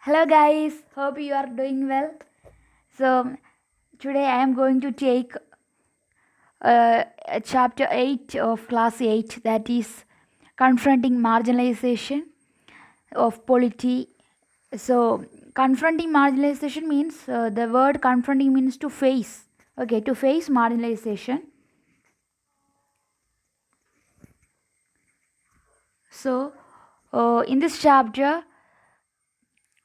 Hello guys, hope you are doing well. So today I am going to take chapter 8 of class 8, that is confronting marginalization of polity. So confronting marginalization means the word confronting means to face. Okay, to face marginalization. So in this chapter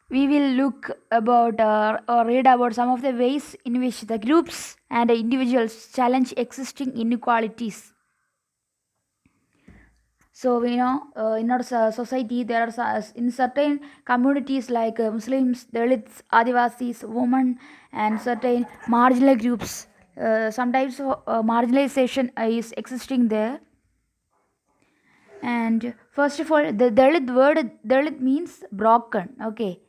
we will look about or read about some of the ways in which the groups and the individuals challenge existing inequalities. So we know in our society there are in certain communities like Muslims, Dalits, Adivasis, women, and certain marginal groups. Sometimes marginalization is existing there. And first of all, the Dalit word Dalit means broken. Okay,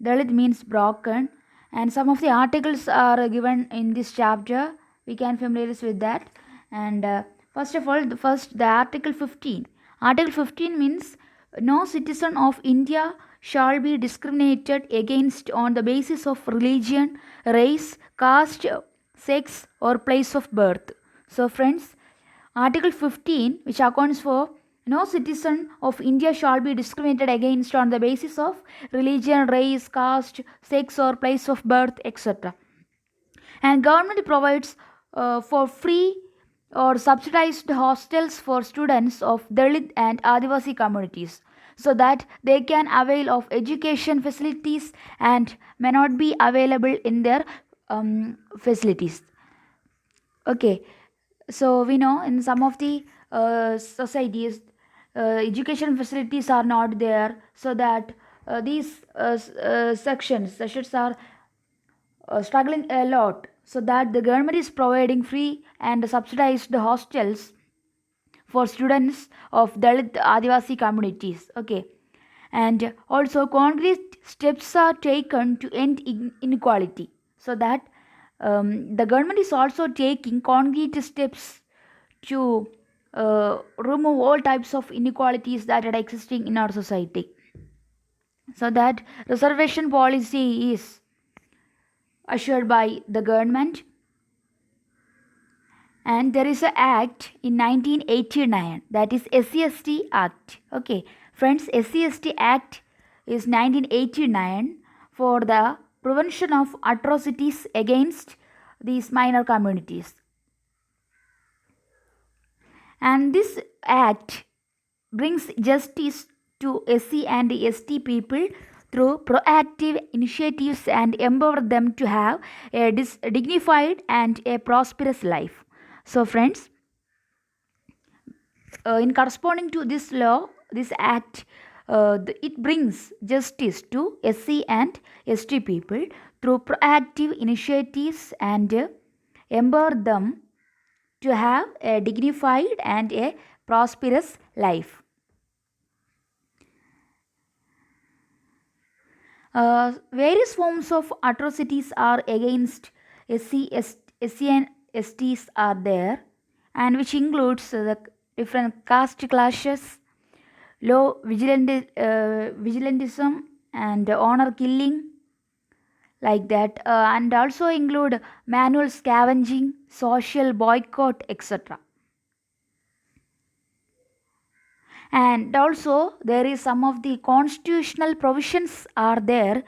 Dalit means broken, and some of the articles are given in this chapter. We can familiarize with that. And first of all, the article 15. Article 15 means no citizen of India shall be discriminated against on the basis of religion, race, caste, sex, or place of birth. So, friends, Article 15, which accounts for no citizen of India shall be discriminated against on the basis of religion, race, caste, sex, or place of birth, etc. And government provides for free or subsidized hostels for students of Dalit and Adivasi communities so that they can avail of education facilities and may not be available in their facilities. Okay, so we know in some of the societies education facilities are not there, so that these sections are struggling a lot, so that the government is providing free and subsidized hostels for students of Dalit Adivasi communities. Okay, and also concrete steps are taken to end inequality, so that the government is also taking concrete steps to remove all types of inequalities that are existing in our society, so that reservation policy is assured by the government. And there is an act in 1989, that is SCST Act. Okay, friends, SCST Act is 1989 for the prevention of atrocities against these minor communities. And this act brings justice to SC and ST people through proactive initiatives and empower them to have a dignified and a prosperous life. So, friends, in corresponding to this law, this act, it brings justice to SC and ST people through proactive initiatives and empower them to have a dignified and a prosperous life. Various forms of atrocities are against SC and STs are there, and which includes the different caste clashes, low vigilantism, and honor killing, like that, and also include manual scavenging, social boycott, etc. And also there is some of the constitutional provisions are there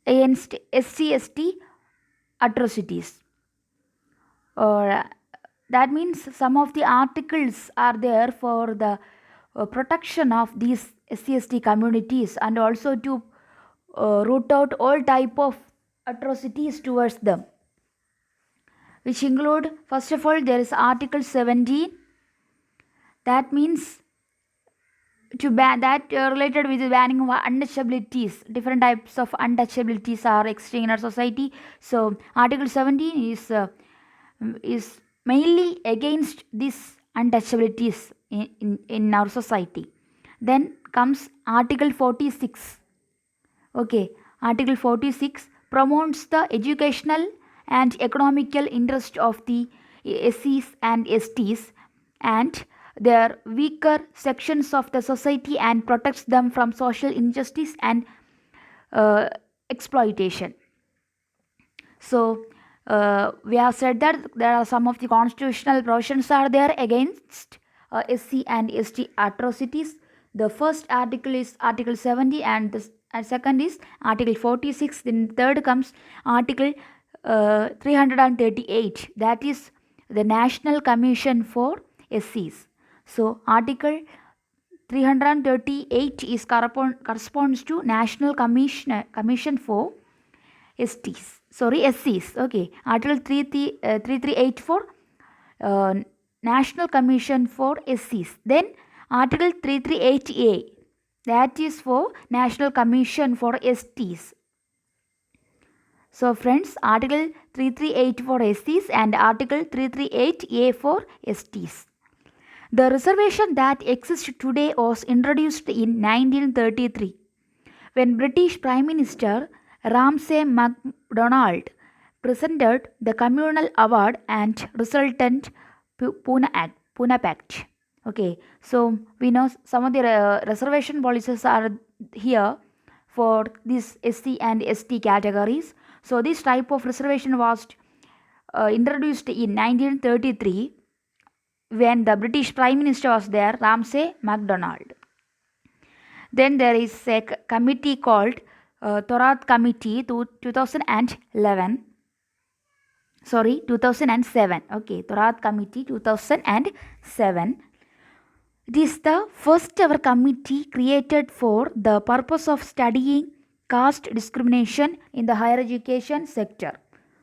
against SC/ST atrocities, or that means some of the articles are there for the protection of these SC/ST communities, and also to root out all type of atrocities towards them, which include, first of all, there is article 17, that means to ban that related with the banning of untouchabilities. Different types of untouchabilities are existing in our society. So article 17 is mainly against these untouchabilities in our society. Then comes article 46. Okay, article 46 promotes the educational and economical interest of the SCs and STs, and their weaker sections of the society and protects them from social injustice and exploitation. So we have said that there are some of the constitutional provisions are there against SC and ST atrocities. The first article is Article 70 and second is Article 46. Then third comes Article 338, that is the National Commission for SCs. So Article 338 is corresponds to National Commission for SCs. Okay, Article 3384, National Commission for SCs. Then Article 338A, that is for National Commission for STs. So friends, Article 338 for SCs and Article 338A for STs. The reservation that exists today was introduced in 1933 when British Prime Minister Ramsay MacDonald presented the Communal Award and resultant Pune Pact. Okay, so we know some of the reservation policies are here for these SC and ST categories. So this type of reservation was introduced in 1933 when the British Prime Minister was there, Ramsay MacDonald. Then there is a committee called Thorat Committee to 2007. Okay, Thorat Committee 2007. It is the first ever committee created for the purpose of studying caste discrimination in the higher education sector.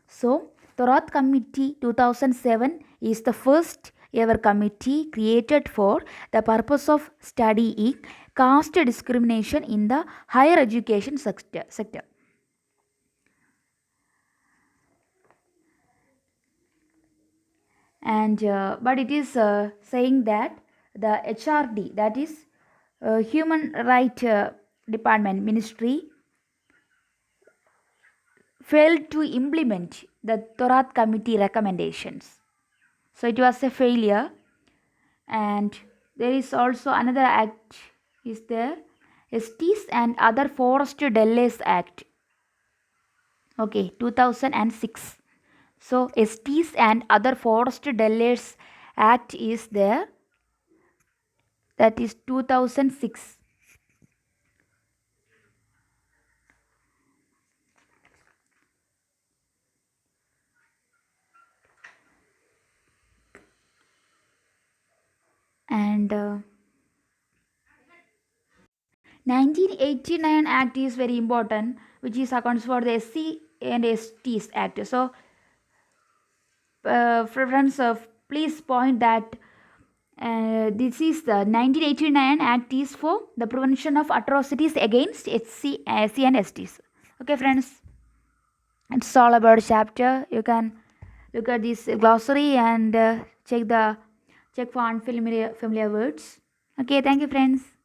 So, Thorat Committee 2007 is the first ever committee created for the purpose of studying caste discrimination in the higher education sector. And but it is saying that the HRD, that is Human Right Department Ministry, failed to implement the Thorat Committee recommendations. So it was a failure. And there is also another act is there, STs and Other Forest Dwellers Act. Okay, 2006. So STs and Other Forest Dwellers Act is there, that is 2006. And 1989 Act is very important, which is accounts for the SC and STs Act. So friends, please point that this is the 1989 Act is for the prevention of atrocities against SC and STs. Okay friends, it's all about chapter. You can look at this glossary and check for unfamiliar words. Okay, thank you friends.